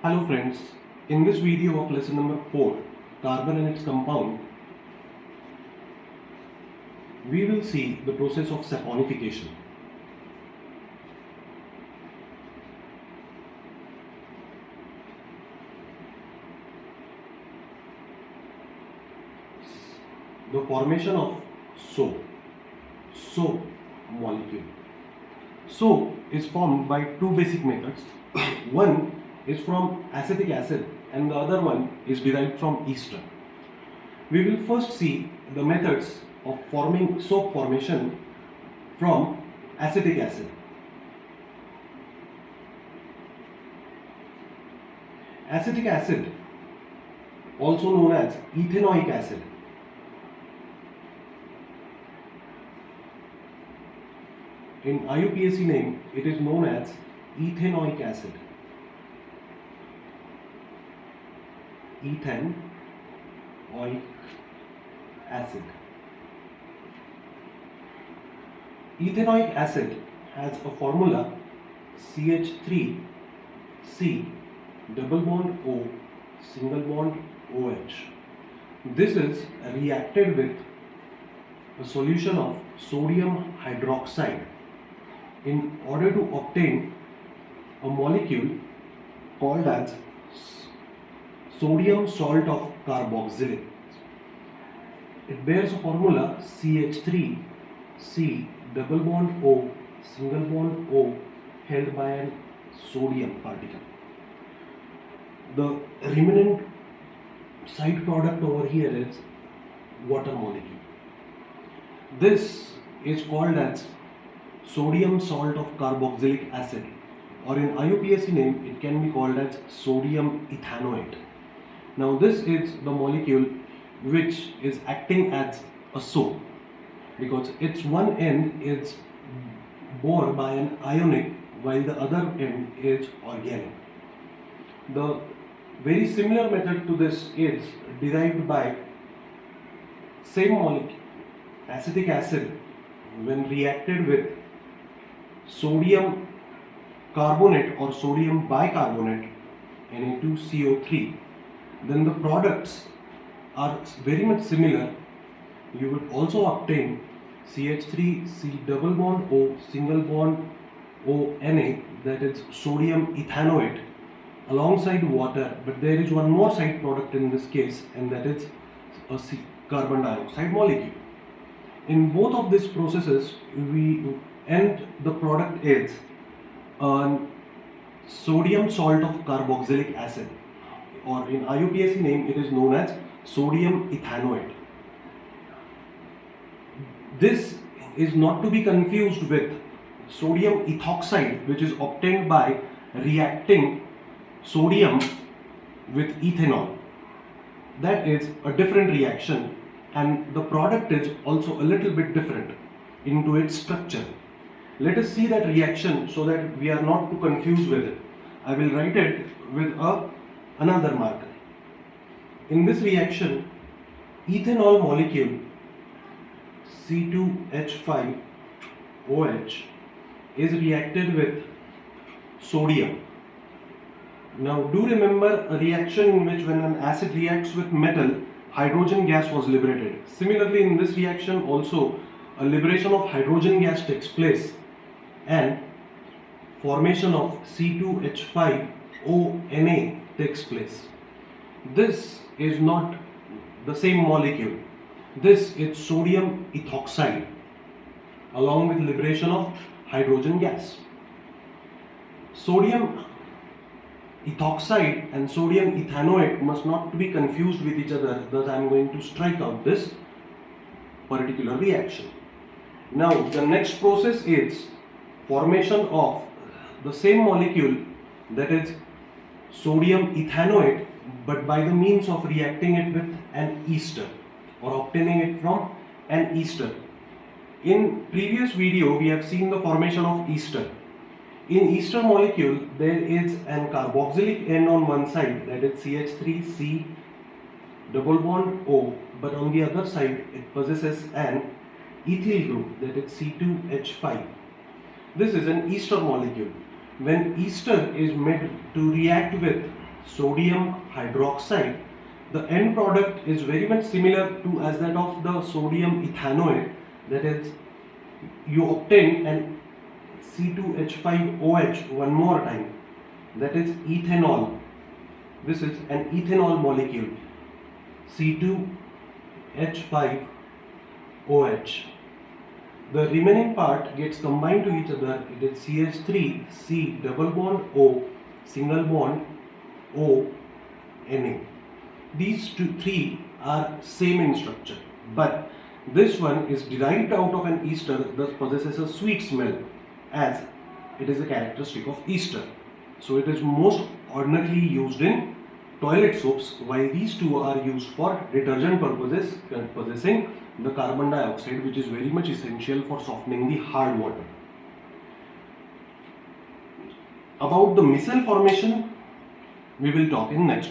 Hello friends, in this video of lesson number 4, carbon and its compound, we will see the process of saponification. The formation of soap molecule. Soap is formed by two basic methods. One is from acetic acid and the other one is derived from ester. We will first see the methods of forming soap formation from acetic acid. Acetic acid, also known as ethanoic acid, in IUPAC name it is known as ethanoic acid. Ethanoic acid. Ethanoic acid has a formula CH3C double bond O single bond OH. This is reacted with a solution of sodium hydroxide in order to obtain a molecule called as sodium salt of carboxylate. It bears a formula CH3C double bond O single bond O held by an sodium particle. The remnant side product over here is water molecule. This is called as sodium salt of carboxylic acid, or in IUPAC name it can be called as sodium ethanoate. Now this is the molecule which is acting as a soap because its one end is bore by an ionic while the other end is organic. The very similar method to this is derived by same molecule, acetic acid, when reacted with sodium carbonate or sodium bicarbonate Na2CO3, then the products are very much similar. You will also obtain CH3C double bond O single bond O Na, that is sodium ethanoate, alongside water, but there is one more side product in this case, and that is a carbon dioxide molecule. In both of these processes, the product is sodium salt of carboxylic acid, or in IUPAC name it is known as sodium ethanoate. This is not to be confused with sodium ethoxide, which is obtained by reacting sodium with ethanol. That is a different reaction, and the product is also a little bit different into its structure. Let us see that reaction so that we are not too confused with it. I will write it with another marker. In this reaction, ethanol molecule C2H5OH is reacted with sodium. Now do remember a reaction in which when an acid reacts with metal, hydrogen gas was liberated. Similarly, in this reaction also a liberation of hydrogen gas takes place and formation of C2H5ONa takes place. This is not the same molecule. This is sodium ethoxide along with liberation of hydrogen gas. Sodium ethoxide and sodium ethanoate must not be confused with each other, thus I am going to strike out this particular reaction. Now the next process is formation of the same molecule, that is sodium ethanoate, but by the means of reacting it with an ester or obtaining it from an ester. In previous video we have seen the formation of ester. In ester molecule there is an carboxylic end on one side, that is CH3C double bond O, but on the other side it possesses an ethyl group, that is C2H5. This is an ester molecule. When ester is made to react with sodium hydroxide, the end product is very much similar to as that of the sodium ethanoate, that is, you obtain an C2H5OH one more time, that is ethanol. This is an ethanol molecule, C2H5OH. The remaining part gets combined to each other. It is CH3, C double bond O, single bond O, Na. These three are same in structure, but this one is derived out of an ester, thus possesses a sweet smell, as it is a characteristic of ester. So it is most ordinarily used in toilet soaps, while these two are used for detergent purposes, possessing the carbon dioxide, which is very much essential for softening the hard water. About the micelle formation, we will talk in next week.